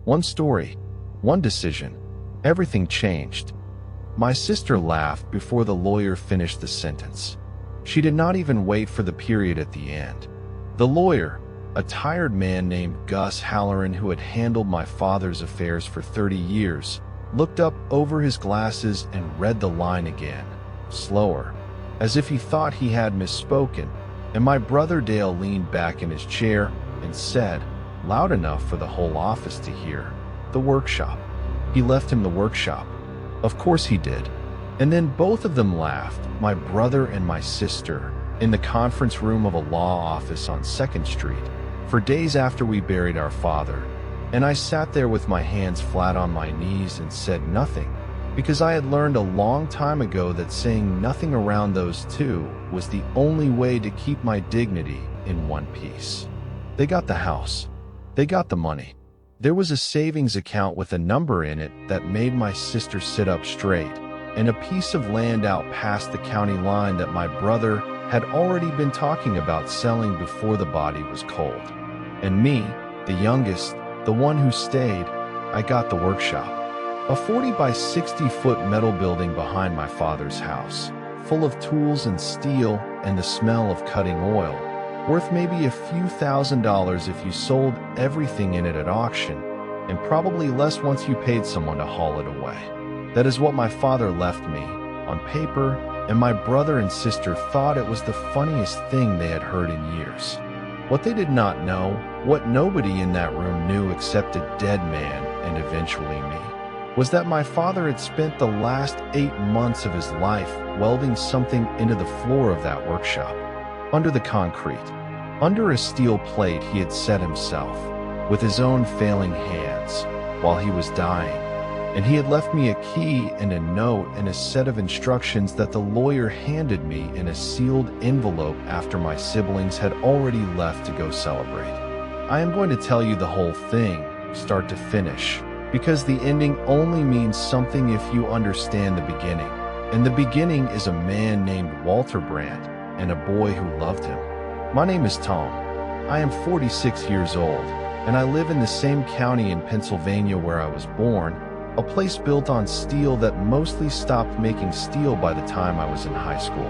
One story, one decision. Everything changed. My sister laughed before the lawyer finished the sentence. She did not even wait for the period at the end. The lawyer, a tired man named Gus Halloran who had handled my father's affairs for 30 years, looked up over his glasses and read the line again, slower, as if he thought he had misspoken, and my brother Dale leaned back in his chair and said, loud enough for the whole office to hear, "The workshop." He left him the workshop. Of course he did. And then both of them laughed, my brother and my sister, in the conference room of a law office on 2nd Street, for days after we buried our father. And I sat there with my hands flat on my knees and said nothing, because I had learned a long time ago that saying nothing around those two was the only way to keep my dignity in one piece. They got the house. They got the money. There was a savings account with a number in it that made my sister sit up straight, and a piece of land out past the county line that my brother had already been talking about selling before the body was cold. And me, the youngest, the one who stayed, I got the workshop. A 40 by 60 foot metal building behind my father's house, full of tools and steel and the smell of cutting oil, worth maybe a few $1,000s if you sold everything in it at auction, and probably less once you paid someone to haul it away. That is what my father left me, on paper, and my brother and sister thought it was the funniest thing they had heard in years. What they did not know, what nobody in that room knew except a dead man and eventually me, was that my father had spent the last 8 months of his life welding something into the floor of that workshop, under the concrete, under a steel plate he had set himself, with his own failing hands, while he was dying. And he had left me a key and a note and a set of instructions that the lawyer handed me in a sealed envelope after my siblings had already left to go celebrate. I am going to tell you the whole thing, start to finish, because the ending only means something if you understand the beginning. And the beginning is a man named Walter Brandt and a boy who loved him. My name is Tom. I am 46 years old, and I live in the same county in Pennsylvania where I was born, a place built on steel that mostly stopped making steel by the time I was in high school.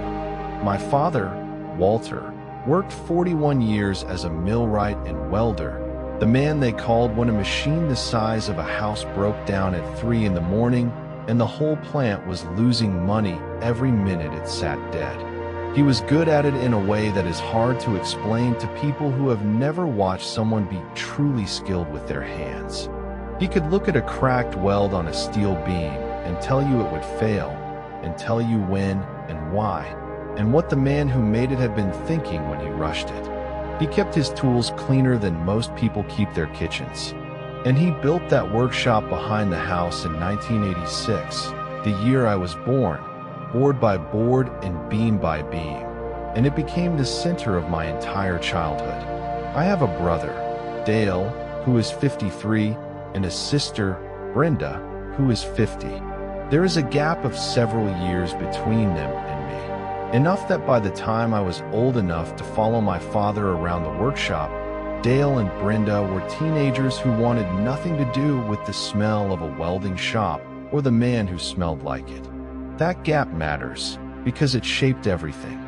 My father, Walter, worked 41 years as a millwright and welder, the man they called when a machine the size of a house broke down at 3 in the morning and the whole plant was losing money every minute it sat dead. He was good at it in a way that is hard to explain to people who have never watched someone be truly skilled with their hands. He could look at a cracked weld on a steel beam and tell you it would fail, and tell you when and why, and what the man who made it had been thinking when he rushed it. He kept his tools cleaner than most people keep their kitchens. And he built that workshop behind the house in 1986, the year I was born, board by board and beam by beam, and it became the center of my entire childhood. I have a brother, Dale, who is 53, and a sister, Brenda, who is 50. There is a gap of several years between them and me, enough that by the time I was old enough to follow my father around the workshop, Dale and Brenda were teenagers who wanted nothing to do with the smell of a welding shop or the man who smelled like it. That gap matters because it shaped everything.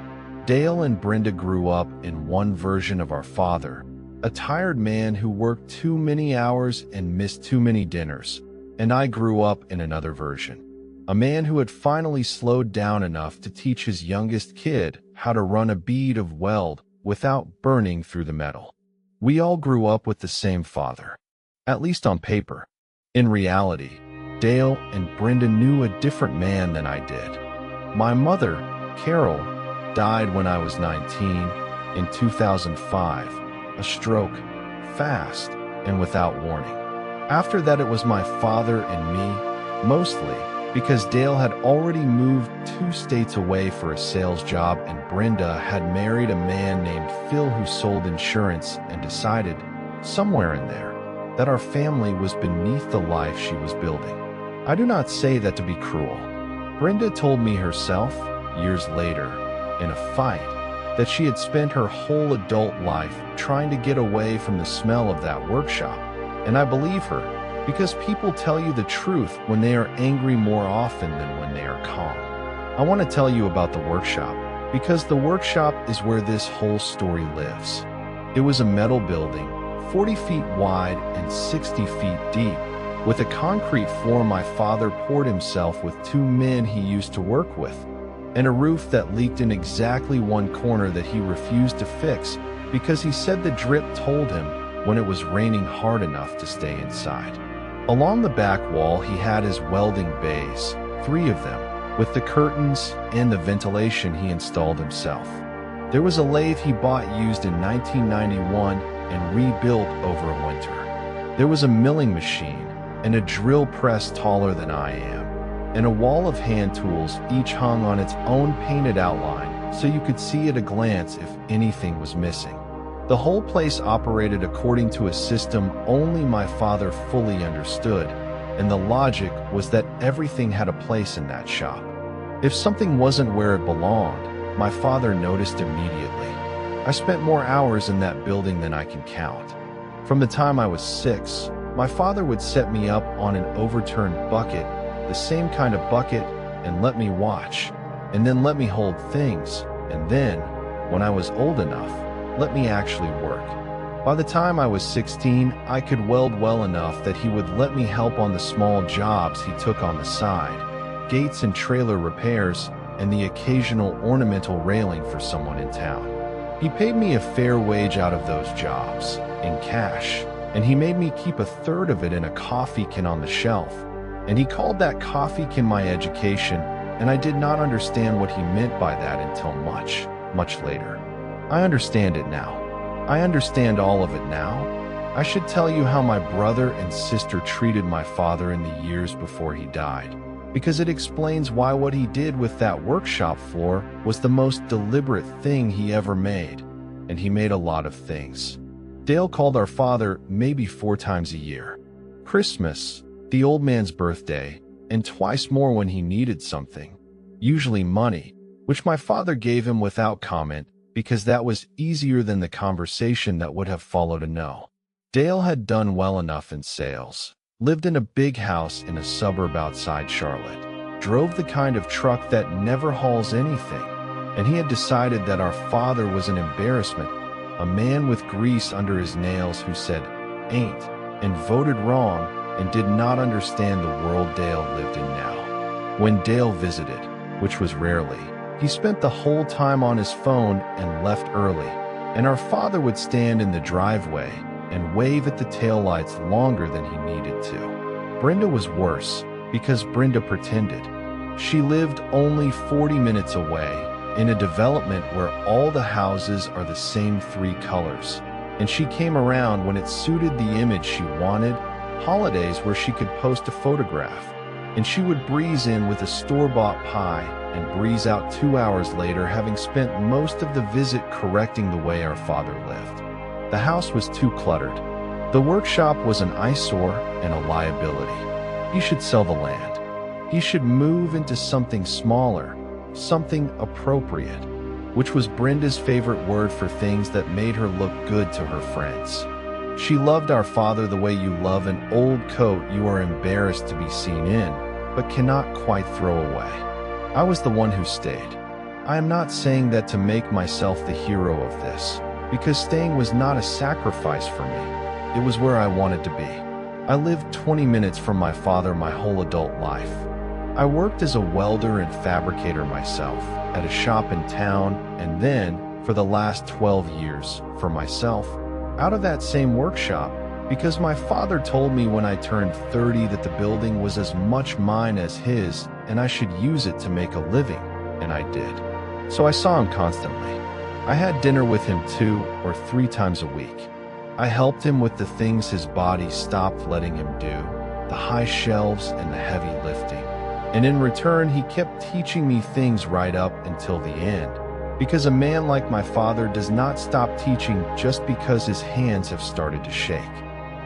Dale and Brenda grew up in one version of our father, a tired man who worked too many hours and missed too many dinners, and I grew up in another version, a man who had finally slowed down enough to teach his youngest kid how to run a bead of weld without burning through the metal. We all grew up with the same father, at least on paper. In reality, Dale and Brenda knew a different man than I did. My mother, Carol, died when I was 19 in 2005, a stroke, fast and without warning. After that, it was my father and me, mostly because Dale had already moved 2 states away for a sales job and Brenda had married a man named Phil who sold insurance and decided, somewhere in there, that our family was beneath the life she was building. I do not say that to be cruel. Brenda told me herself, years later, in a fight, that she had spent her whole adult life trying to get away from the smell of that workshop, and I believe her, because people tell you the truth when they are angry more often than when they are calm. I want to tell you about the workshop, because the workshop is where this whole story lives. It was a metal building, 40 feet wide and 60 feet deep. With a concrete floor my father poured himself with 2 men he used to work with, and a roof that leaked in exactly one corner that he refused to fix because he said the drip told him when it was raining hard enough to stay inside. Along the back wall he had his welding bays, 3 of them, with the curtains and the ventilation he installed himself. There was a lathe he bought used in 1991 and rebuilt over a winter. There was a milling machine and a drill press taller than I am, and a wall of hand tools, each hung on its own painted outline so you could see at a glance if anything was missing. The whole place operated according to a system only my father fully understood, and the logic was that everything had a place in that shop. If something wasn't where it belonged, my father noticed immediately. I spent more hours in that building than I can count. From the time I was 6, my father would set me up on an overturned bucket, the same kind of bucket, and let me watch, and then let me hold things, and then, when I was old enough, let me actually work. By the time I was 16, I could weld well enough that he would let me help on the small jobs he took on the side, gates and trailer repairs, and the occasional ornamental railing for someone in town. He paid me a fair wage out of those jobs, in cash, and he made me keep a third of it in a coffee can on the shelf, and he called that coffee can my education, and I did not understand what he meant by that until much, much later. I understand it now. I understand all of it now. I should tell you how my brother and sister treated my father in the years before he died, because it explains why what he did with that workshop floor was the most deliberate thing he ever made, and he made a lot of things. Dale called our father maybe 4 times a year. Christmas, the old man's birthday, and twice more when he needed something, usually money, which my father gave him without comment because that was easier than the conversation that would have followed a no. Dale had done well enough in sales, lived in a big house in a suburb outside Charlotte, drove the kind of truck that never hauls anything, and he had decided that our father was an embarrassment, a man with grease under his nails who said, "ain't," and voted wrong, and did not understand the world Dale lived in now. When Dale visited, which was rarely, he spent the whole time on his phone and left early, and our father would stand in the driveway and wave at the taillights longer than he needed to. Brenda was worse, because Brenda pretended. She lived only 40 minutes away, in a development where all the houses are the same 3 colors, and she came around when it suited the image she wanted, holidays where she could post a photograph, and she would breeze in with a store-bought pie and breeze out 2 hours later, having spent most of the visit correcting the way our father lived. The house was too cluttered. The workshop was an eyesore and a liability. He should sell the land. He should move into something smaller, something appropriate, which was Brenda's favorite word for things that made her look good to her friends. She loved our father the way you love an old coat you are embarrassed to be seen in, but cannot quite throw away. I was the one who stayed. I am not saying that to make myself the hero of this, because staying was not a sacrifice for me. It was where I wanted to be. I lived 20 minutes from my father my whole adult life. I worked as a welder and fabricator myself, at a shop in town, and then, for the last 12 years, for myself, out of that same workshop, because my father told me when I turned 30 that the building was as much mine as his, and I should use it to make a living, and I did. So I saw him constantly. I had dinner with him 2 or 3 times a week. I helped him with the things his body stopped letting him do, the high shelves and the heavy lifting. And in return, he kept teaching me things right up until the end, because a man like my father does not stop teaching just because his hands have started to shake.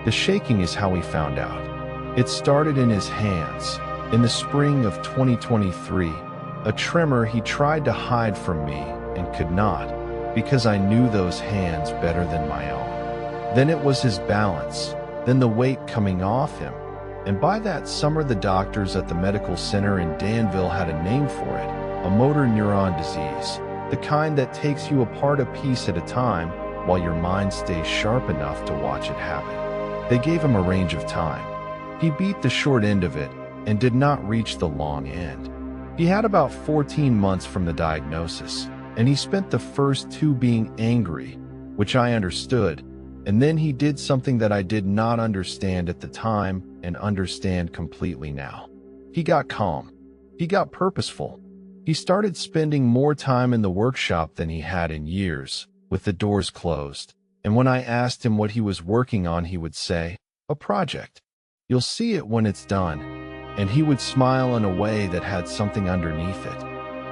The shaking is how he found out. It started in his hands. In the spring of 2023, a tremor he tried to hide from me and could not, because I knew those hands better than my own. Then it was his balance, then the weight coming off him, and by that summer the doctors at the medical center in Danville had a name for it, a motor neuron disease, the kind that takes you apart a piece at a time while your mind stays sharp enough to watch it happen. They gave him a range of time. He beat the short end of it and did not reach the long end. He had about 14 months from the diagnosis, and he spent the first 2 being angry, which I understood, and then he did something that I did not understand at the time and understand completely now. He got calm. He got purposeful. He started spending more time in the workshop than he had in years, with the doors closed. And when I asked him what he was working on, he would say, "A project. You'll see it when it's done." And he would smile in a way that had something underneath it.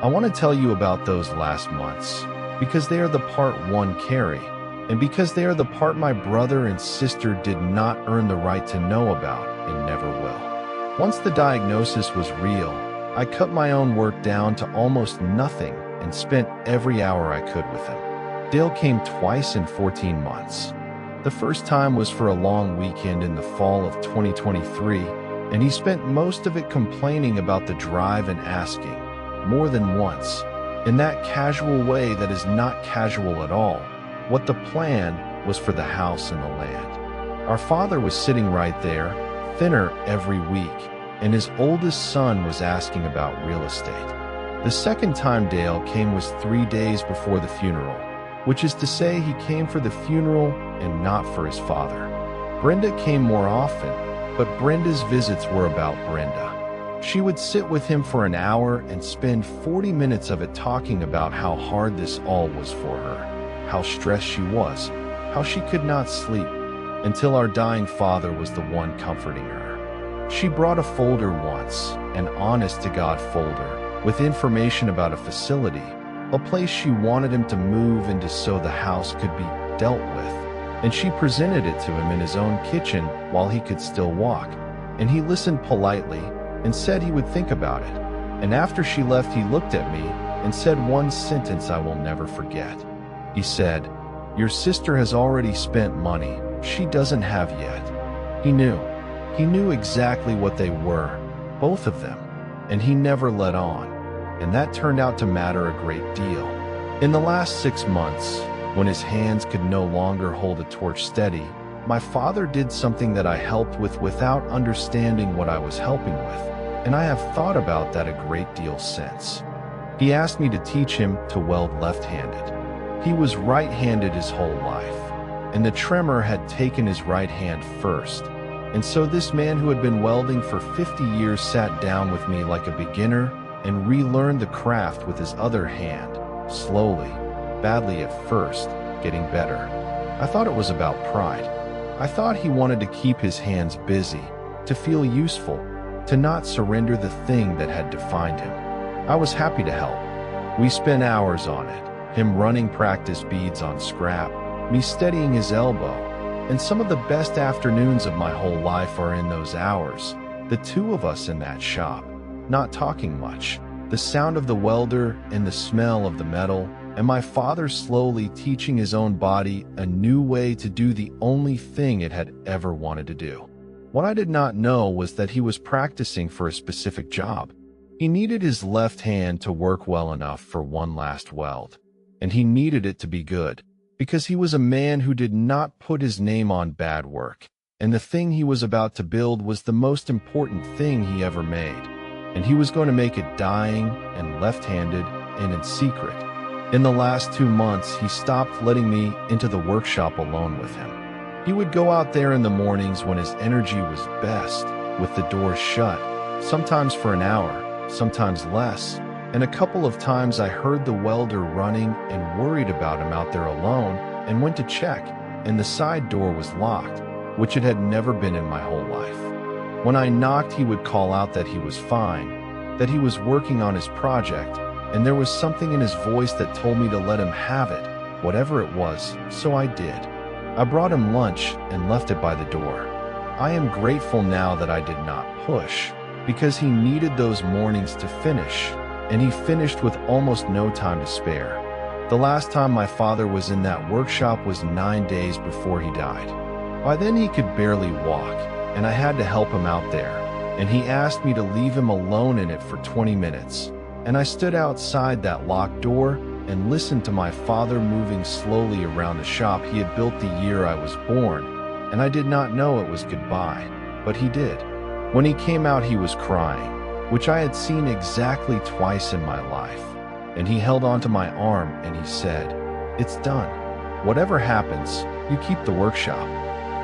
I want to tell you about those last months, because they are the part one carry, and because they are the part my brother and sister did not earn the right to know about and never will. Once the diagnosis was real, I cut my own work down to almost nothing and spent every hour I could with him. Dale came twice in 14 months. The first time was for a long weekend in the fall of 2023, and he spent most of it complaining about the drive and asking, more than once, in that casual way that is not casual at all, what the plan was for the house and the land. Our father was sitting right there, thinner every week, and his oldest son was asking about real estate. The second time Dale came was 3 days before the funeral, which is to say he came for the funeral and not for his father. Brenda came more often, but Brenda's visits were about Brenda. She would sit with him for an hour and spend 40 minutes of it talking about how hard this all was for her, how stressed she was, how she could not sleep, until our dying father was the one comforting her. She brought a folder once, an honest-to-God folder, with information about a facility, a place she wanted him to move into so the house could be dealt with, and she presented it to him in his own kitchen while he could still walk, and he listened politely and said he would think about it. And after she left, he looked at me and said one sentence I will never forget. He said, "Your sister has already spent money she doesn't have yet." He knew exactly what they were, both of them, and he never let on, and that turned out to matter a great deal. In the last 6 months, when his hands could no longer hold a torch steady, my father did something that I helped with without understanding what I was helping with, and I have thought about that a great deal since. He asked me to teach him to weld left-handed. He was right-handed his whole life, and the tremor had taken his right hand first, and so this man who had been welding for 50 years sat down with me like a beginner and relearned the craft with his other hand, slowly, badly at first, getting better. I thought it was about pride. I thought he wanted to keep his hands busy, to feel useful, to not surrender the thing that had defined him. I was happy to help. We spent hours on it, him running practice beads on scrap, me steadying his elbow, and some of the best afternoons of my whole life are in those hours, the two of us in that shop, not talking much, the sound of the welder and the smell of the metal, and my father slowly teaching his own body a new way to do the only thing it had ever wanted to do. What I did not know was that he was practicing for a specific job. He needed his left hand to work well enough for one last weld, and he needed it to be good, because he was a man who did not put his name on bad work, and the thing he was about to build was the most important thing he ever made, and he was going to make it dying and left-handed and in secret. In the last 2 months, he stopped letting me into the workshop alone with him. He would go out there in the mornings when his energy was best, with the doors shut, sometimes for an hour, sometimes less, and a couple of times I heard the welder running and worried about him out there alone and went to check, and the side door was locked, which it had never been in my whole life. When I knocked, he would call out that he was fine, that he was working on his project, and there was something in his voice that told me to let him have it, whatever it was, so I did. I brought him lunch and left it by the door. I am grateful now that I did not push, because he needed those mornings to finish, and he finished with almost no time to spare. The last time my father was in that workshop was 9 days before he died. By then he could barely walk, and I had to help him out there, and he asked me to leave him alone in it for 20 minutes. And I stood outside that locked door and listened to my father moving slowly around the shop he had built the year I was born, and I did not know it was goodbye, but he did. When he came out, he was crying, which I had seen exactly twice in my life, and he held onto my arm and he said, "It's done. Whatever happens, you keep the workshop.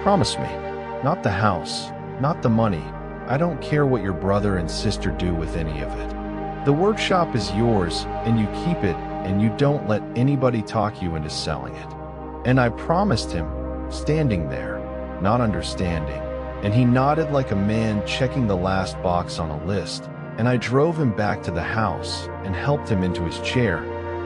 Promise me. Not the house, not the money. I don't care what your brother and sister do with any of it. The workshop is yours, and you keep it, and you don't let anybody talk you into selling it." And I promised him, standing there, not understanding, and he nodded like a man checking the last box on a list, and I drove him back to the house and helped him into his chair,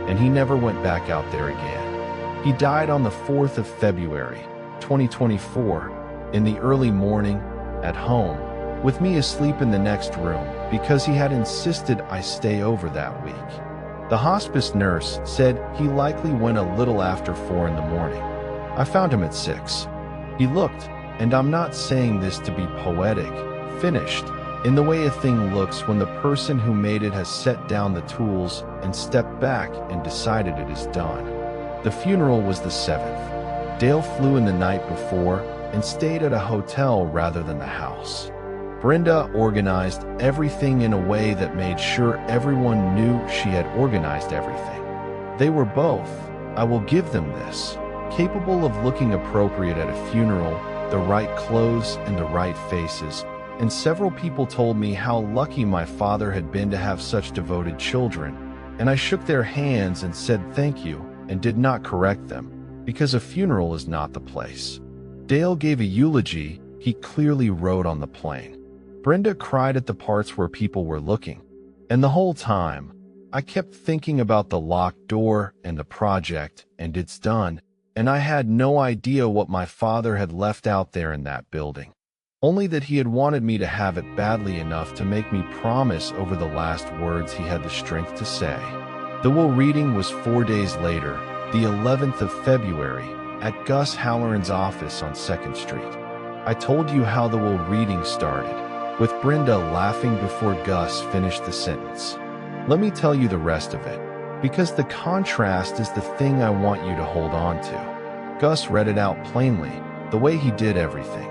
and he never went back out there again. He died on the 4th of February, 2024, in the early morning, at home, with me asleep in the next room because he had insisted I stay over that week. The hospice nurse said he likely went a little after 4 in the morning. I found him at 6. He looked, and I'm not saying this to be poetic, finished, in the way a thing looks when the person who made it has set down the tools and stepped back and decided it is done. The funeral was the 7th. Dale flew in the night before and stayed at a hotel rather than the house. Brenda organized everything in a way that made sure everyone knew she had organized everything. They were both, I will give them this, capable of looking appropriate at a funeral, the right clothes and the right faces, and several people told me how lucky my father had been to have such devoted children, and I shook their hands and said thank you and did not correct them, because a funeral is not the place. Dale gave a eulogy he clearly wrote on the plane. Brenda cried at the parts where people were looking, and the whole time, I kept thinking about the locked door and the project, and it's done, and I had no idea what my father had left out there in that building. Only that he had wanted me to have it badly enough to make me promise over the last words he had the strength to say. The will reading was 4 days later, the 11th of February, at Gus Halloran's office on 2nd Street. I told you how the will reading started, with Brenda laughing before Gus finished the sentence. Let me tell you the rest of it, because the contrast is the thing I want you to hold on to. Gus read it out plainly, the way he did everything.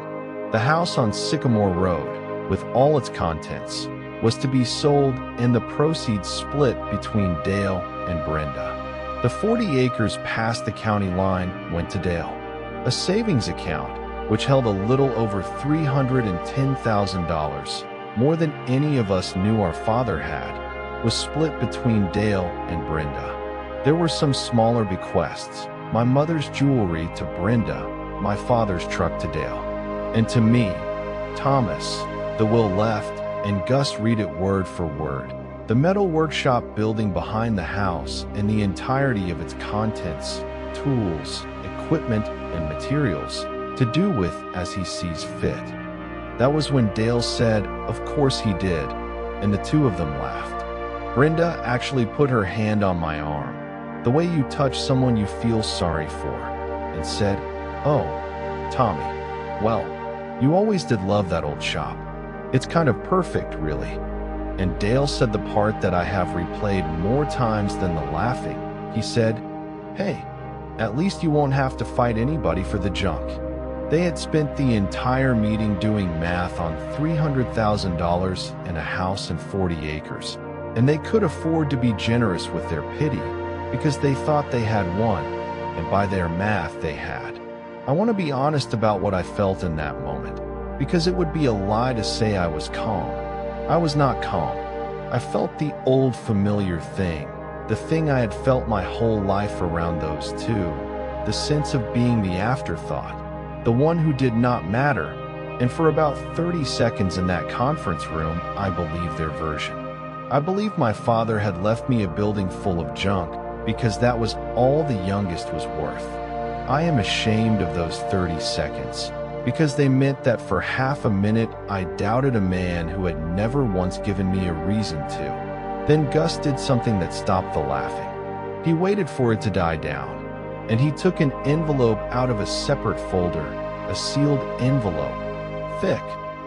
The house on Sycamore Road, with all its contents, was to be sold and the proceeds split between Dale and Brenda. The 40 acres past the county line went to Dale. A savings account, which held a little over $310,000, more than any of us knew our father had, was split between Dale and Brenda. There were some smaller bequests, my mother's jewelry to Brenda, my father's truck to Dale, and to me, Thomas. The will left, and Gus read it word for word. The metal workshop building behind the house and the entirety of its contents, tools, equipment, and materials, to do with as he sees fit. That was when Dale said, "Of course he did," and the two of them laughed. Brenda actually put her hand on my arm, the way you touch someone you feel sorry for, and said, "Oh, Tommy, well, you always did love that old shop. It's kind of perfect, really." And Dale said the part that I have replayed more times than the laughing. He said, "Hey, at least you won't have to fight anybody for the junk." They had spent the entire meeting doing math on $300,000 and a house and 40 acres, and they could afford to be generous with their pity because they thought they had won, and by their math they had. I want to be honest about what I felt in that moment, because it would be a lie to say I was calm. I was not calm. I felt the old familiar thing, the thing I had felt my whole life around those two, the sense of being the afterthought, the one who did not matter, and for about 30 seconds in that conference room, I believed their version. I believed my father had left me a building full of junk because that was all the youngest was worth. I am ashamed of those 30 seconds, because they meant that for half a minute I doubted a man who had never once given me a reason to. Then Gus did something that stopped the laughing. He waited for it to die down, and he took an envelope out of a separate folder, a sealed envelope, thick,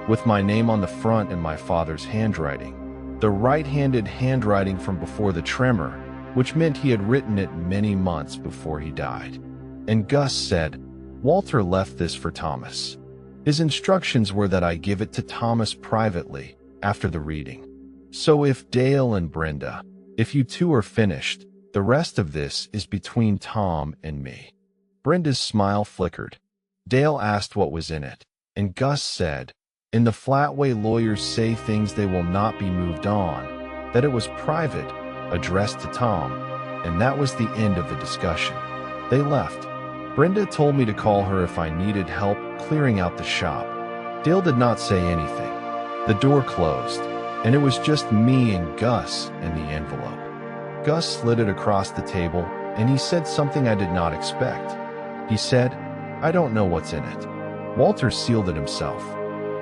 with my name on the front in my father's handwriting, the right-handed handwriting from before the tremor, which meant he had written it many months before he died. And Gus said, "Walter left this for Thomas. His instructions were that I give it to Thomas privately after the reading. So if Dale and Brenda, if you two are finished, the rest of this is between Tom and me." Brenda's smile flickered. Dale asked what was in it, and Gus said, in the flat way lawyers say things they will not be moved on, that it was private, addressed to Tom, and that was the end of the discussion. They left. Brenda told me to call her if I needed help clearing out the shop. Dale did not say anything. The door closed, and it was just me and Gus and the envelope. Gus slid it across the table, and he said something I did not expect. He said, "I don't know what's in it. Walter sealed it himself.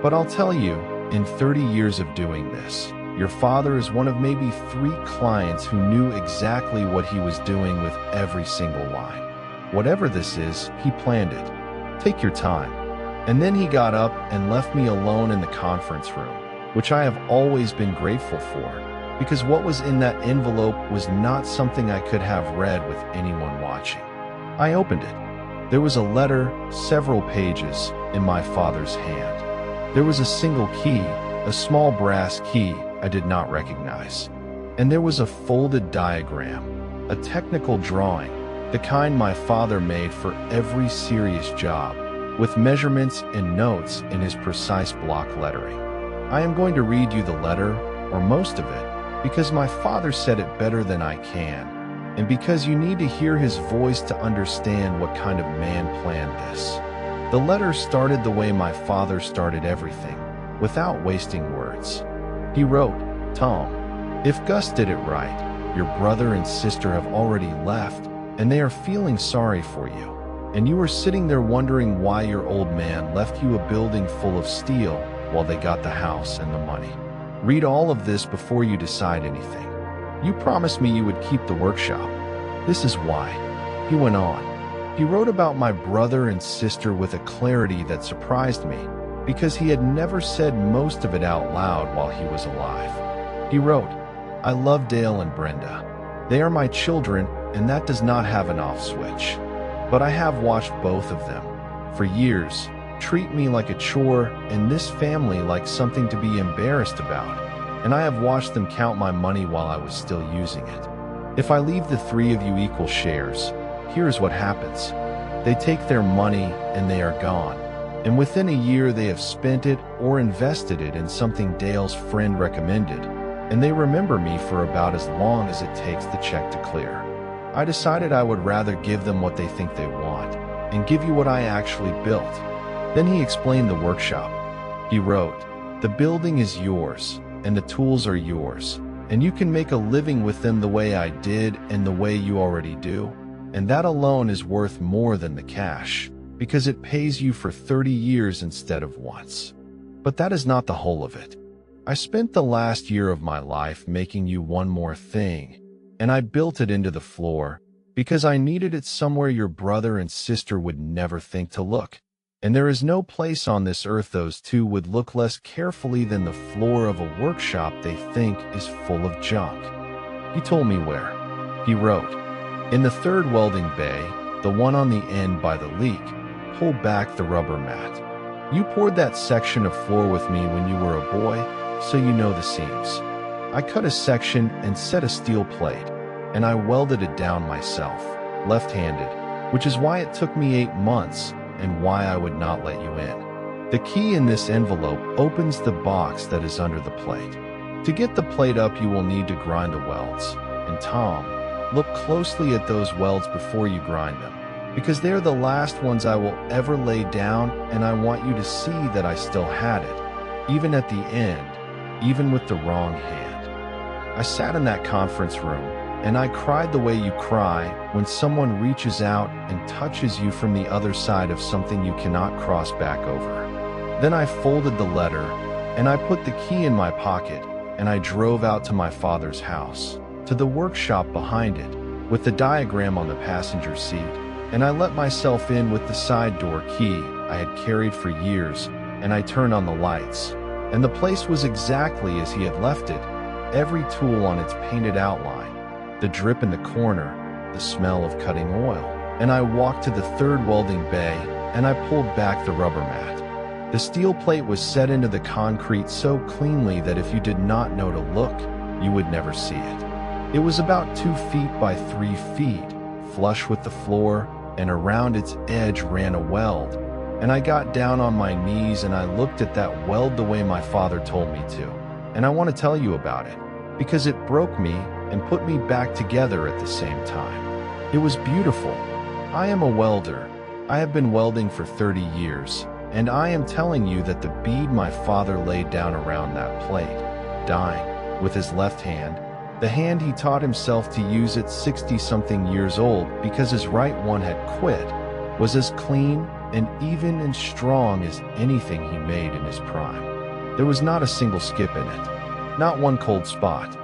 But I'll tell you, in 30 years of doing this, your father is one of maybe 3 clients who knew exactly what he was doing with every single line. Whatever this is, he planned it. Take your time." And then he got up and left me alone in the conference room, which I have always been grateful for, because what was in that envelope was not something I could have read with anyone watching. I opened it. There was a letter, several pages, in my father's hand. There was a single key, a small brass key I did not recognize. And there was a folded diagram, a technical drawing, the kind my father made for every serious job, with measurements and notes in his precise block lettering. I am going to read you the letter, or most of it, because my father said it better than I can, and because you need to hear his voice to understand what kind of man planned this. The letter started the way my father started everything, without wasting words. He wrote, "Tom, if Gus did it right, your brother and sister have already left, and they are feeling sorry for you. And you are sitting there wondering why your old man left you a building full of steel while they got the house and the money. Read all of this before you decide anything. You promised me you would keep the workshop. This is why." He went on. He wrote about my brother and sister with a clarity that surprised me, because he had never said most of it out loud while he was alive. He wrote, "I love Dale and Brenda. They are my children, and that does not have an off switch. But I have watched both of them, for years, treat me like a chore and this family like something to be embarrassed about, and I have watched them count my money while I was still using it. If I leave the 3 of you equal shares, here's what happens. They take their money and they are gone, and within a year they have spent it or invested it in something Dale's friend recommended, and they remember me for about as long as it takes the check to clear. I decided I would rather give them what they think they want, and give you what I actually built." Then he explained the workshop. He wrote, "The building is yours, and the tools are yours, and you can make a living with them the way I did and the way you already do, and that alone is worth more than the cash, because it pays you for 30 years instead of once. But that is not the whole of it. I spent the last year of my life making you one more thing, and I built it into the floor because I needed it somewhere your brother and sister would never think to look. And there is no place on this earth those two would look less carefully than the floor of a workshop they think is full of junk." He told me where. He wrote, "In the 3rd welding bay, the one on the end by the leak, pull back the rubber mat. You poured that section of floor with me when you were a boy, so you know the seams. I cut a section and set a steel plate, and I welded it down myself, left-handed, which is why it took me 8 months and why I would not let you in. The key in this envelope opens the box that is under the plate. To get the plate up, you will need to grind the welds. And Tom, look closely at those welds before you grind them, because they are the last ones I will ever lay down, and I want you to see that I still had it, even at the end, even with the wrong hand." I sat in that conference room, and I cried the way you cry when someone reaches out and touches you from the other side of something you cannot cross back over. Then I folded the letter, and I put the key in my pocket, and I drove out to my father's house, to the workshop behind it, with the diagram on the passenger seat, and I let myself in with the side door key I had carried for years, and I turned on the lights, and the place was exactly as he had left it, every tool on its painted outline, the drip in the corner, the smell of cutting oil. And I walked to the third welding bay, and I pulled back the rubber mat. The steel plate was set into the concrete so cleanly that if you did not know to look, you would never see it. It was about 2 feet by 3 feet, flush with the floor, and around its edge ran a weld. And I got down on my knees and I looked at that weld the way my father told me to. And I want to tell you about it, because it broke me and put me back together at the same time. It was beautiful. I am a welder. I have been welding for 30 years, and I am telling you that the bead my father laid down around that plate, dying, with his left hand, the hand he taught himself to use at 60-something years old because his right one had quit, was as clean and even and strong as anything he made in his prime. There was not a single skip in it, not one cold spot.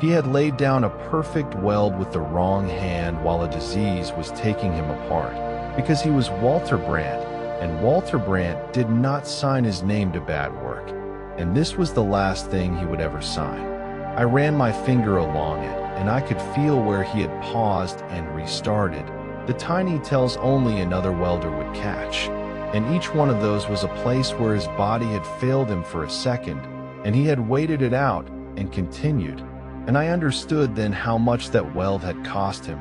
He had laid down a perfect weld with the wrong hand while a disease was taking him apart, because he was Walter Brandt, and Walter Brandt did not sign his name to bad work, and this was the last thing he would ever sign. I ran my finger along it, and I could feel where he had paused and restarted, the tiny tells only another welder would catch, and each one of those was a place where his body had failed him for a second, and he had waited it out and continued. And I understood then how much that weld had cost him,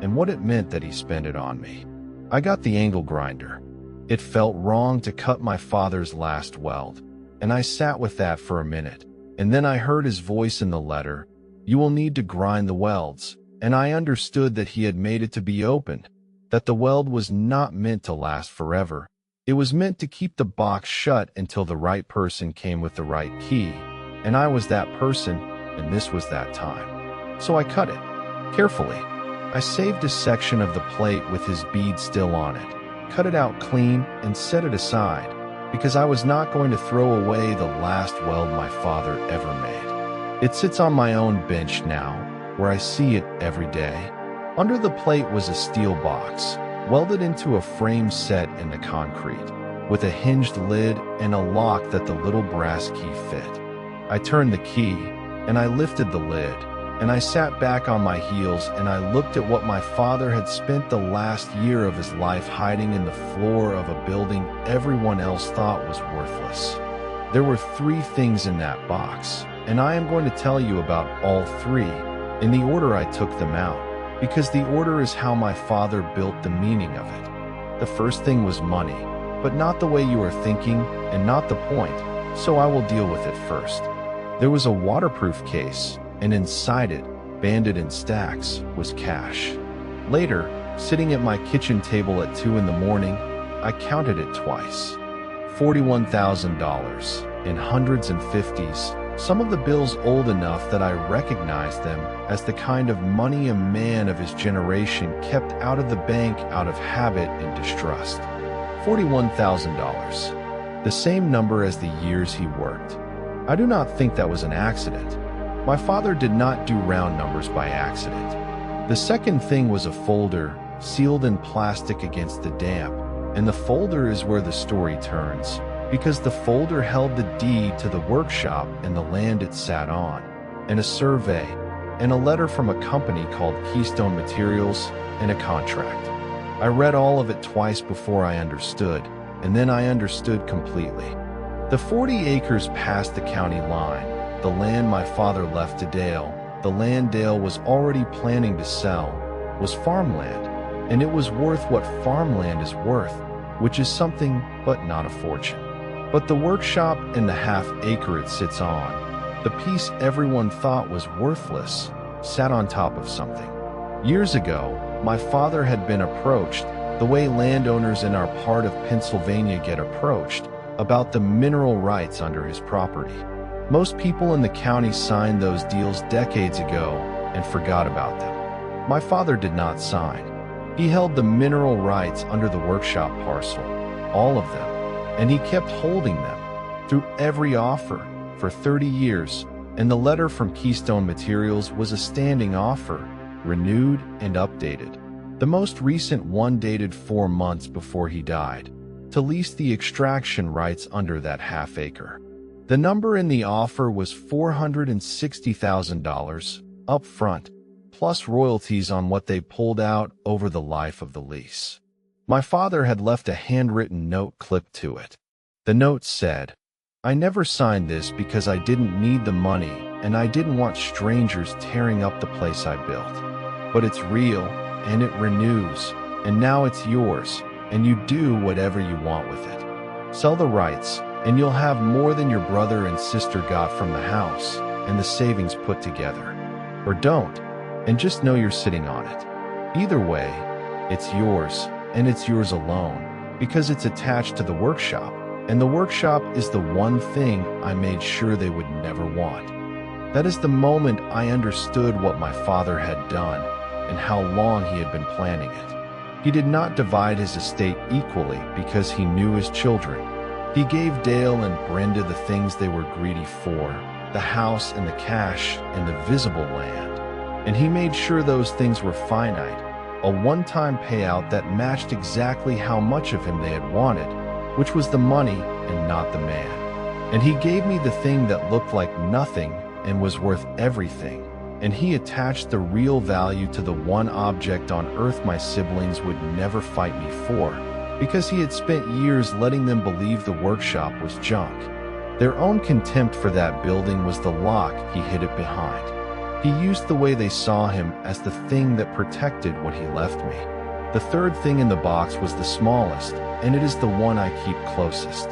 and what it meant that he spent it on me. I got the angle grinder. It felt wrong to cut my father's last weld, and I sat with that for a minute, and then I heard his voice in the letter, "You will need to grind the welds," and I understood that he had made it to be opened, that the weld was not meant to last forever. It was meant to keep the box shut until the right person came with the right key, and I was that person, and this was that time. So I cut it, carefully. I saved a section of the plate with his bead still on it, cut it out clean, and set it aside, because I was not going to throw away the last weld my father ever made. It sits on my own bench now, where I see it every day. Under the plate was a steel box, welded into a frame set in the concrete, with a hinged lid and a lock that the little brass key fit. I turned the key, and I lifted the lid, and I sat back on my heels and I looked at what my father had spent the last year of his life hiding in the floor of a building everyone else thought was worthless. There were 3 things in that box, and I am going to tell you about all 3, in the order I took them out, because the order is how my father built the meaning of it. The first thing was money, but not the way you are thinking and not the point, so I will deal with it first. There was a waterproof case, and inside it, banded in stacks, was cash. Later, sitting at my kitchen table at 2 in the morning, I counted it twice. $41,000, in hundreds and fifties, some of the bills old enough that I recognized them as the kind of money a man of his generation kept out of the bank out of habit and distrust. $41,000, the same number as the years he worked. I do not think that was an accident. My father did not do round numbers by accident. The second thing was a folder, sealed in plastic against the damp, and the folder is where the story turns, because the folder held the deed to the workshop and the land it sat on, and a survey, and a letter from a company called Keystone Materials, and a contract. I read all of it twice before I understood, and then I understood completely. The 40 acres past the county line, the land my father left to Dale, the land Dale was already planning to sell, was farmland, and it was worth what farmland is worth, which is something but not a fortune. But the workshop and the half-acre it sits on, the piece everyone thought was worthless, sat on top of something. Years ago, my father had been approached, the way landowners in our part of Pennsylvania get approached, about the mineral rights under his property. Most people in the county signed those deals decades ago and forgot about them. My father did not sign. He held the mineral rights under the workshop parcel, all of them, and he kept holding them through every offer for 30 years, and the letter from Keystone Materials was a standing offer, renewed and updated. The most recent one dated 4 months before he died. to lease the extraction rights under that half-acre. The number in the offer was $460,000 up front, plus royalties on what they pulled out over the life of the lease. My father had left a handwritten note clipped to it. The note said, "I never signed this because I didn't need the money and I didn't want strangers tearing up the place I built. But it's real and it renews, and now it's yours, and you do whatever you want with it. Sell the rights, and you'll have more than your brother and sister got from the house and the savings put together. Or don't, and just know you're sitting on it. Either way, it's yours, and it's yours alone, because it's attached to the workshop, and the workshop is the one thing I made sure they would never want." That is the moment I understood what my father had done and how long he had been planning it. He did not divide his estate equally because he knew his children. He gave Dale and Brenda the things they were greedy for, the house and the cash and the visible land. And he made sure those things were finite, a one-time payout that matched exactly how much of him they had wanted, which was the money and not the man. And he gave me the thing that looked like nothing and was worth everything, and he attached the real value to the one object on earth my siblings would never fight me for, because he had spent years letting them believe the workshop was junk. Their own contempt for that building was the lock he hid it behind. He used the way they saw him as the thing that protected what he left me. The third thing in the box was the smallest, and it is the one I keep closest.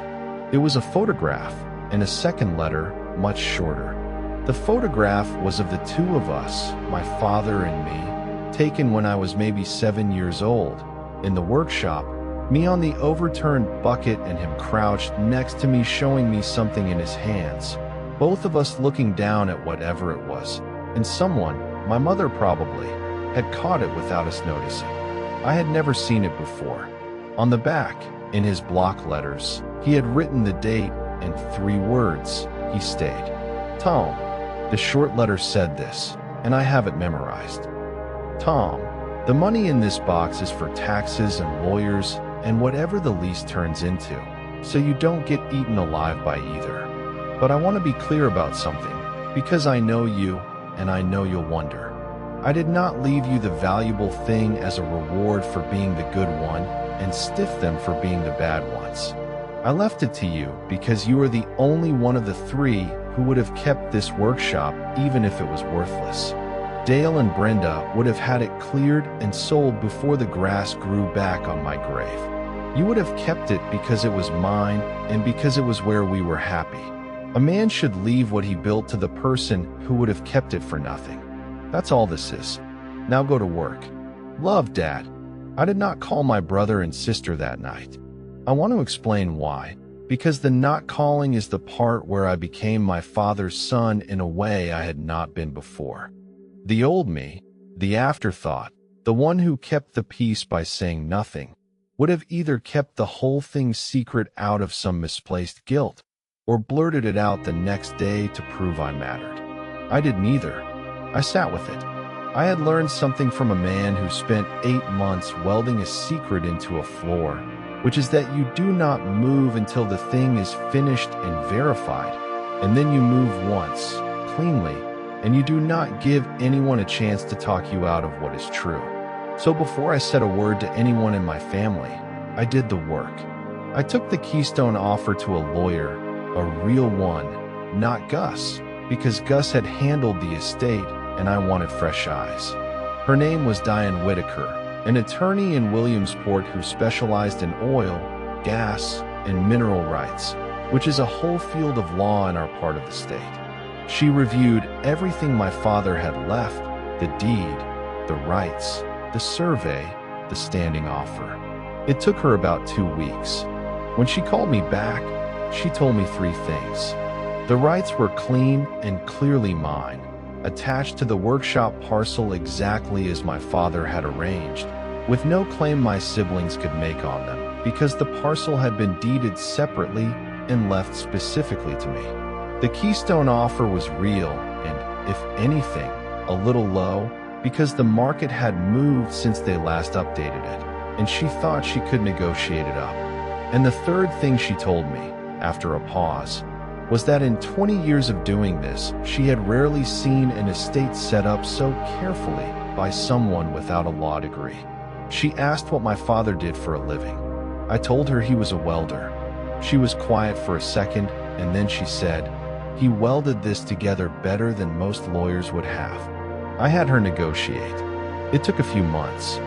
It was a photograph, and a second letter, much shorter. The photograph was of the two of us, my father and me, taken when I was maybe 7 years old. In the workshop, me on the overturned bucket and him crouched next to me showing me something in his hands, both of us looking down at whatever it was, and someone, my mother probably, had caught it without us noticing. I had never seen it before. On the back, in his block letters, he had written the date and 3 words. He stayed. Tom. The short letter said this, and I have it memorized. Tom, the money in this box is for taxes and lawyers and whatever the lease turns into, so you don't get eaten alive by either. But I want to be clear about something, because I know you, and I know you'll wonder. I did not leave you the valuable thing as a reward for being the good one and stiff them for being the bad ones. I left it to you because you are the only one of the 3 who would have kept this workshop even if it was worthless. Dale and Brenda would have had it cleared and sold before the grass grew back on my grave. You would have kept it because it was mine and because it was where we were happy. A man should leave what he built to the person who would have kept it for nothing. That's all this is. Now go to work. Love, Dad. I did not call my brother and sister that night. I want to explain why. Because the not calling is the part where I became my father's son in a way I had not been before. The old me, the afterthought, the one who kept the peace by saying nothing, would have either kept the whole thing secret out of some misplaced guilt, or blurted it out the next day to prove I mattered. I did neither. I sat with it. I had learned something from a man who spent 8 months welding a secret into a floor, which is that you do not move until the thing is finished and verified, and then you move once, cleanly, and you do not give anyone a chance to talk you out of what is true. So before I said a word to anyone in my family, I did the work. I took the Keystone offer to a lawyer, a real one, not Gus, because Gus had handled the estate and I wanted fresh eyes. Her name was Diane Whitaker, an attorney in Williamsport who specialized in oil, gas, and mineral rights, which is a whole field of law in our part of the state. She reviewed everything my father had left, the deed, the rights, the survey, the standing offer. It took her about 2 weeks. When she called me back, she told me 3 things. The rights were clean and clearly mine, attached to the workshop parcel exactly as my father had arranged, with no claim my siblings could make on them, because the parcel had been deeded separately and left specifically to me. The Keystone offer was real and, if anything, a little low, because the market had moved since they last updated it, and she thought she could negotiate it up. And the third thing she told me, after a pause, was that in 20 years of doing this, she had rarely seen an estate set up so carefully by someone without a law degree. She asked what my father did for a living. I told her he was a welder. She was quiet for a second, and then she said, "He welded this together better than most lawyers would have." I had her negotiate. It took a few months.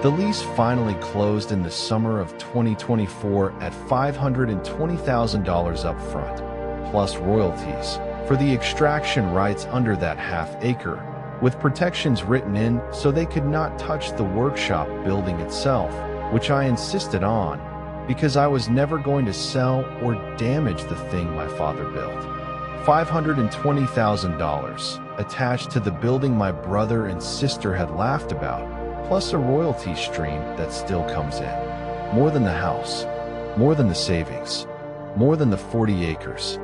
The lease finally closed in the summer of 2024 at $520,000 up front, plus royalties, for the extraction rights under that half-acre, with protections written in so they could not touch the workshop building itself, which I insisted on, because I was never going to sell or damage the thing my father built. $520,000 attached to the building my brother and sister had laughed about, plus a royalty stream that still comes in. More than the house, more than the savings, more than the 40 acres.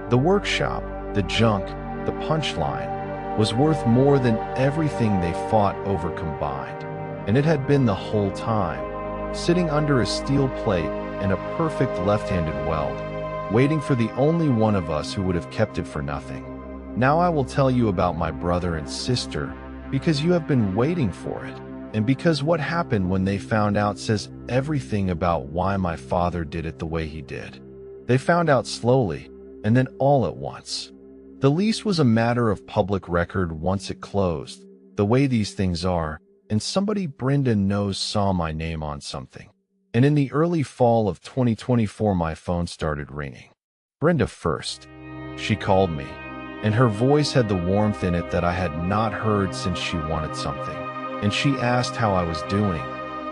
The workshop, the junk, the punchline, was worth more than everything they fought over combined. And it had been the whole time, sitting under a steel plate and a perfect left-handed weld, waiting for the only one of us who would have kept it for nothing. Now I will tell you about my brother and sister, because you have been waiting for it, and because what happened when they found out says everything about why my father did it the way he did. They found out slowly, and then all at once. The lease was a matter of public record once it closed, the way these things are, and somebody Brenda knows saw my name on something. And in the early fall of 2024, my phone started ringing. Brenda first. She called me, and her voice had the warmth in it that I had not heard since she wanted something. And she asked how I was doing,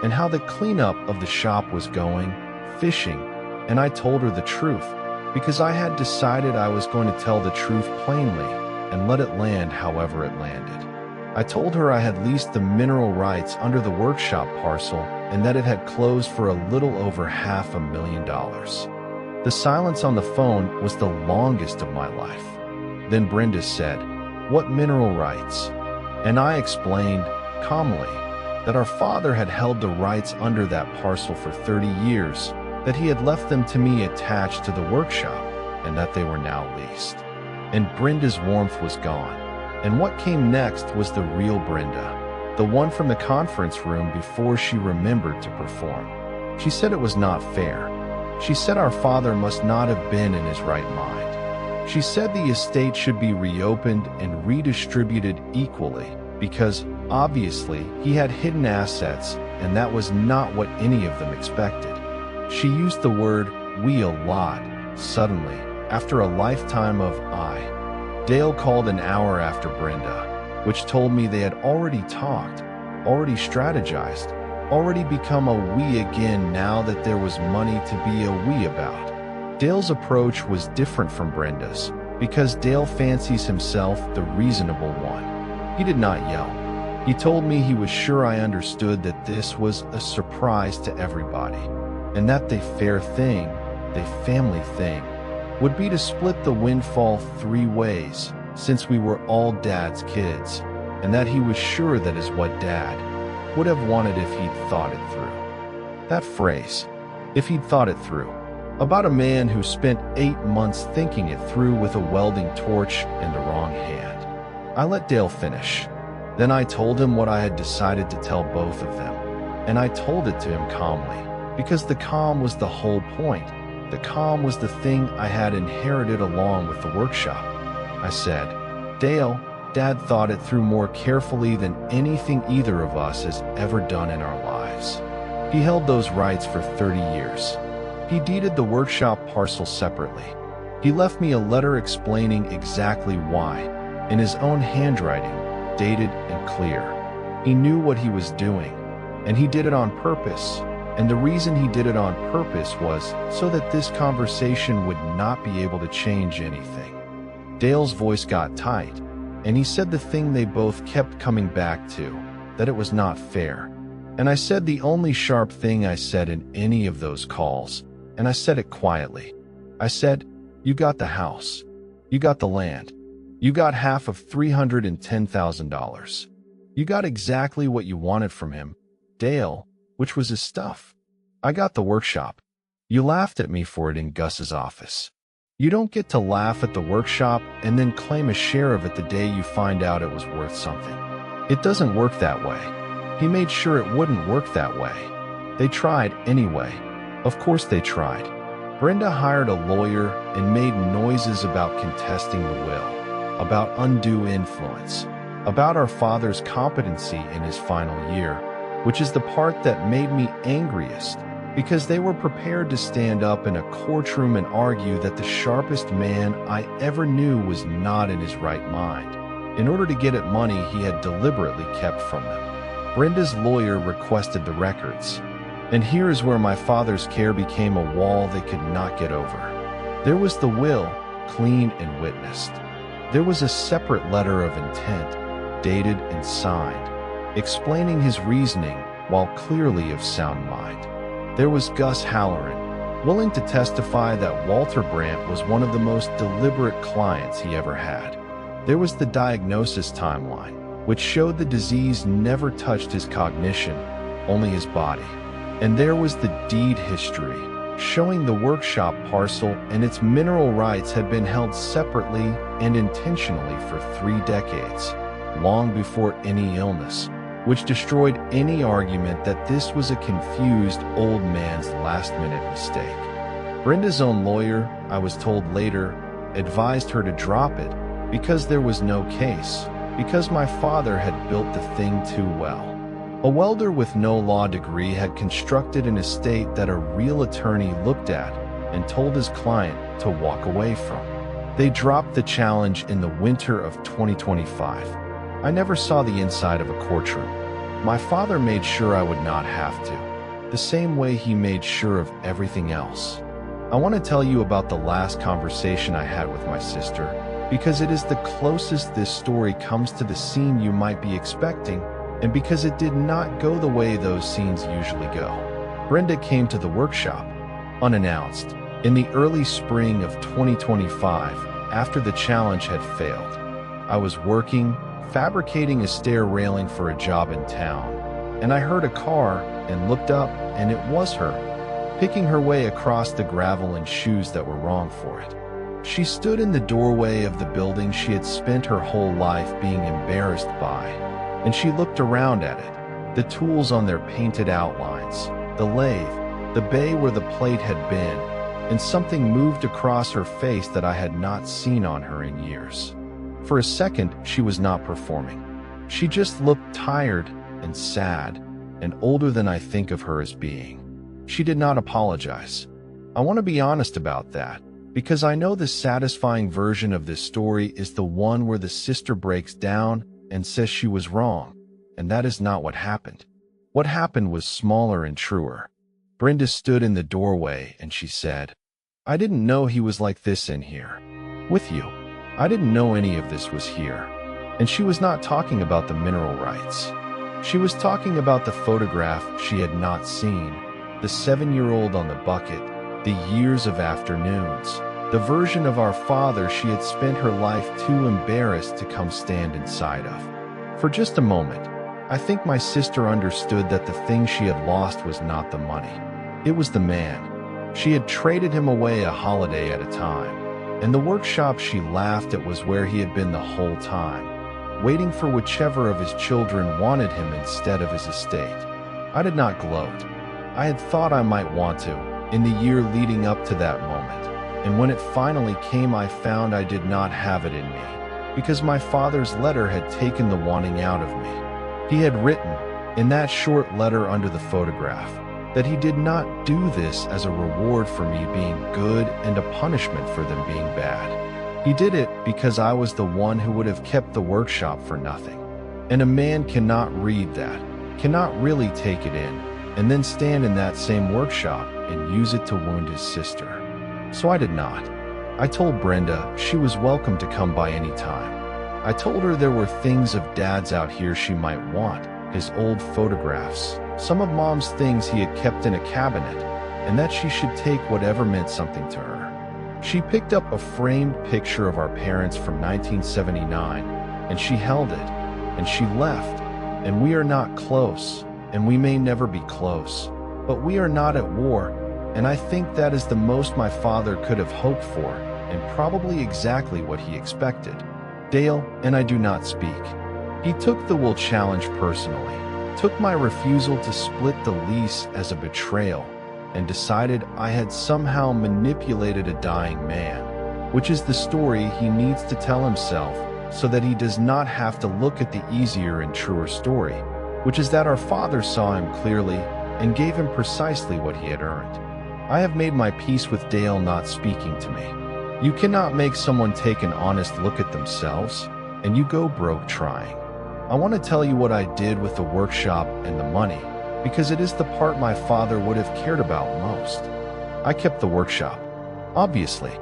and how the cleanup of the shop was going, fishing, and I told her the truth, because I had decided I was going to tell the truth plainly and let it land however it landed. I told her I had leased the mineral rights under the workshop parcel and that it had closed for a little over $500,000. The silence on the phone was the longest of my life. Then Brenda said, "What mineral rights?" And I explained, calmly, that our father had held the rights under that parcel for 30 years, that he had left them to me attached to the workshop, and that they were now leased. And Brenda's warmth was gone. And what came next was the real Brenda, the one from the conference room before she remembered to perform. She said it was not fair. She said our father must not have been in his right mind. She said the estate should be reopened and redistributed equally, because, obviously, he had hidden assets, and that was not what any of them expected. She used the word "we" a lot, suddenly, after a lifetime of "I." Dale called an hour after Brenda, which told me they had already talked, already strategized, already become a "we" again now that there was money to be a "we" about. Dale's approach was different from Brenda's, because Dale fancies himself the reasonable one. He did not yell. He told me he was sure I understood that this was a surprise to everybody, and that the fair thing, the family thing, would be to split the windfall 3 ways, since we were all Dad's kids, and that he was sure that is what Dad would have wanted if he'd thought it through. That phrase, "if he'd thought it through," about a man who spent 8 months thinking it through with a welding torch in the wrong hand. I let Dale finish. Then I told him what I had decided to tell both of them, and I told it to him calmly, because the calm was the whole point. The calm was the thing I had inherited along with the workshop. I said, "Dale, Dad thought it through more carefully than anything either of us has ever done in our lives. He held those rights for 30 years. He deeded the workshop parcel separately. He left me a letter explaining exactly why, in his own handwriting, dated and clear. He knew what he was doing, and he did it on purpose. And the reason he did it on purpose was so that this conversation would not be able to change anything." Dale's voice got tight, and he said the thing they both kept coming back to, that it was not fair. And I said the only sharp thing I said in any of those calls, and I said it quietly. I said, "You got the house. You got the land. You got half of $310,000. You got exactly what you wanted from him, Dale, which was his stuff. I got the workshop. You laughed at me for it in Gus's office. You don't get to laugh at the workshop and then claim a share of it the day you find out it was worth something. It doesn't work that way. He made sure it wouldn't work that way. They tried anyway. Of course they tried. Brenda hired a lawyer and made noises about contesting the will, about undue influence, about our father's competency in his final year, which is the part that made me angriest, because they were prepared to stand up in a courtroom and argue that the sharpest man I ever knew was not in his right mind, in order to get at money he had deliberately kept from them. Brenda's lawyer requested the records, and here is where my father's care became a wall they could not get over. There was the will, clean and witnessed. There was a separate letter of intent, dated and signed, explaining his reasoning while clearly of sound mind. There was Gus Halloran, willing to testify that Walter Brandt was one of the most deliberate clients he ever had. There was the diagnosis timeline, which showed the disease never touched his cognition, only his body. And there was the deed history, showing the workshop parcel and its mineral rights had been held separately and intentionally for 3 decades, long before any illness, which destroyed any argument that this was a confused old man's last-minute mistake. Brenda's own lawyer, I was told later, advised her to drop it because there was no case, because my father had built the thing too well. A welder with no law degree had constructed an estate that a real attorney looked at and told his client to walk away from. They dropped the challenge in the winter of 2025. I never saw the inside of a courtroom. My father made sure I would not have to, the same way he made sure of everything else. I want to tell you about the last conversation I had with my sister, because it is the closest this story comes to the scene you might be expecting, and because it did not go the way those scenes usually go. Brenda came to the workshop, unannounced, in the early spring of 2025, after the challenge had failed. I was working, fabricating a stair railing for a job in town, and I heard a car and looked up, and it was her, picking her way across the gravel in shoes that were wrong for it. She stood in the doorway of the building she had spent her whole life being embarrassed by, and she looked around at it, the tools on their painted outlines, the lathe, the bay where the plate had been, and something moved across her face that I had not seen on her in years. For a second, she was not performing. She just looked tired and sad and older than I think of her as being. She did not apologize. I want to be honest about that, because I know the satisfying version of this story is the one where the sister breaks down and says she was wrong, and that is not what happened. What happened was smaller and truer. Brenda stood in the doorway and she said, "I didn't know he was like this in here. With you. I didn't know any of this was here." And she was not talking about the mineral rights. She was talking about the photograph she had not seen, the 7-year-old on the bucket, the years of afternoons, the version of our father she had spent her life too embarrassed to come stand inside of. For just a moment, I think my sister understood that the thing she had lost was not the money. It was the man. She had traded him away a holiday at a time, and the workshop she laughed at was where he had been the whole time, waiting for whichever of his children wanted him instead of his estate. I did not gloat. I had thought I might want to, in the year leading up to that moment. And when it finally came, I found I did not have it in me, because my father's letter had taken the wanting out of me. He had written, in that short letter under the photograph, that he did not do this as a reward for me being good and a punishment for them being bad. He did it because I was the one who would have kept the workshop for nothing. And a man cannot read that, cannot really take it in, and then stand in that same workshop and use it to wound his sister. So I did not. I told Brenda she was welcome to come by any time. I told her there were things of Dad's out here she might want, his old photographs, some of Mom's things he had kept in a cabinet, and that she should take whatever meant something to her. She picked up a framed picture of our parents from 1979, and she held it, and she left, and we are not close, and we may never be close, but we are not at war, and I think that is the most my father could have hoped for, and probably exactly what he expected. Dale, and I do not speak. He took the will challenge personally, took my refusal to split the lease as a betrayal, and decided I had somehow manipulated a dying man, which is the story he needs to tell himself so that he does not have to look at the easier and truer story, which is that our father saw him clearly and gave him precisely what he had earned. I have made my peace with Dale not speaking to me. You cannot make someone take an honest look at themselves, and you go broke trying. I want to tell you what I did with the workshop and the money, because it is the part my father would have cared about most. I kept the workshop. Obviously,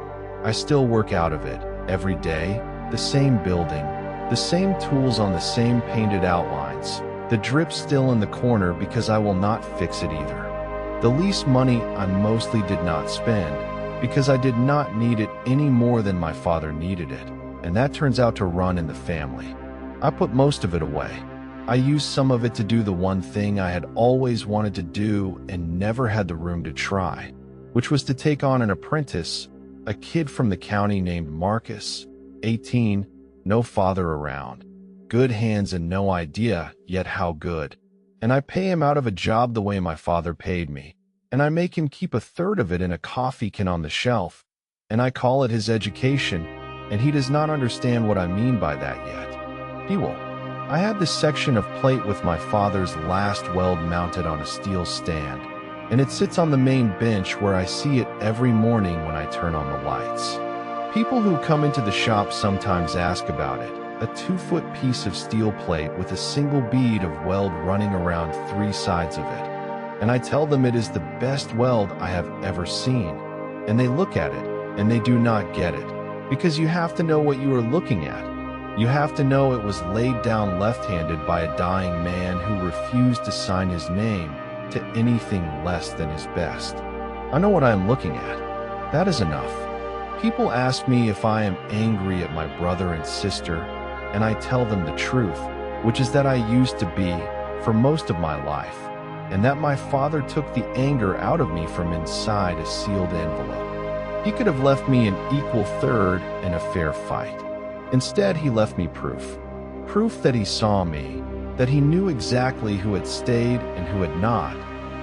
I still work out of it every day, the same building, the same tools on the same painted outlines, the drip still in the corner because I will not fix it either. The lease money I mostly did not spend because I did not need it any more than my father needed it, and that turns out to run in the family. I put most of it away. I used some of it to do the one thing I had always wanted to do and never had the room to try, which was to take on an apprentice, a kid from the county named Marcus, 18, no father around, good hands and no idea yet how good. And I pay him out of a job the way my father paid me, and I make him keep a third of it in a coffee can on the shelf, and I call it his education, and he does not understand what I mean by that yet. He will. I had this section of plate with my father's last weld mounted on a steel stand, and it sits on the main bench where I see it every morning when I turn on the lights. People who come into the shop sometimes ask about it. A 2-foot piece of steel plate with a single bead of weld running around 3 sides of it. And I tell them it is the best weld I have ever seen. And they look at it, and they do not get it. Because you have to know what you are looking at. You have to know it was laid down left-handed by a dying man who refused to sign his name to anything less than his best. I know what I am looking at. That is enough. People ask me if I am angry at my brother and sister, and I tell them the truth, which is that I used to be for most of my life, and that my father took the anger out of me from inside a sealed envelope. He could have left me an equal third in a fair fight. Instead, he left me proof. Proof that he saw me, that he knew exactly who had stayed and who had not,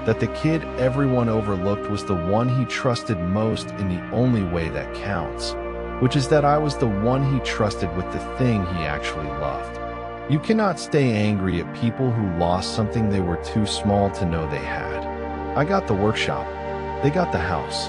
that the kid everyone overlooked was the one he trusted most in the only way that counts, which is that I was the one he trusted with the thing he actually loved. You cannot stay angry at people who lost something they were too small to know they had. I got the workshop. They got the house.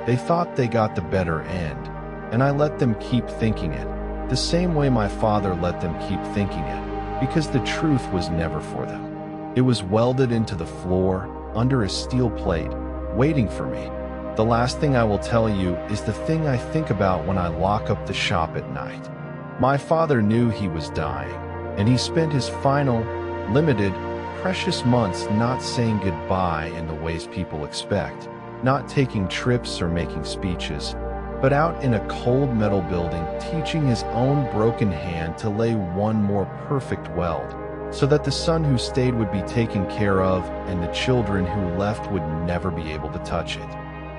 They thought they got the better end, and I let them keep thinking it, the same way my father let them keep thinking it, because the truth was never for them. It was welded into the floor, under a steel plate, waiting for me. The last thing I will tell you is the thing I think about when I lock up the shop at night. My father knew he was dying, and he spent his final, limited, precious months not saying goodbye in the ways people expect, not taking trips or making speeches, but out in a cold metal building teaching his own broken hand to lay one more perfect weld, so that the son who stayed would be taken care of and the children who left would never be able to touch it.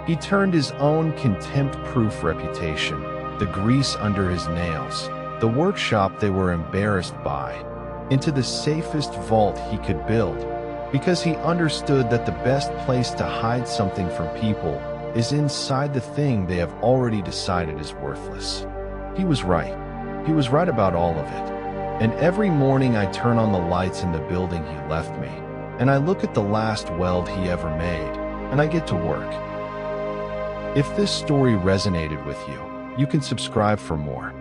He turned his own contempt-proof reputation, the grease under his nails, the workshop they were embarrassed by, into the safest vault he could build, because he understood that the best place to hide something from people is inside the thing they have already decided is worthless. He was right. He was right about all of it. And every morning I turn on the lights in the building he left me, and I look at the last weld he ever made, and I get to work. If this story resonated with you, you can subscribe for more.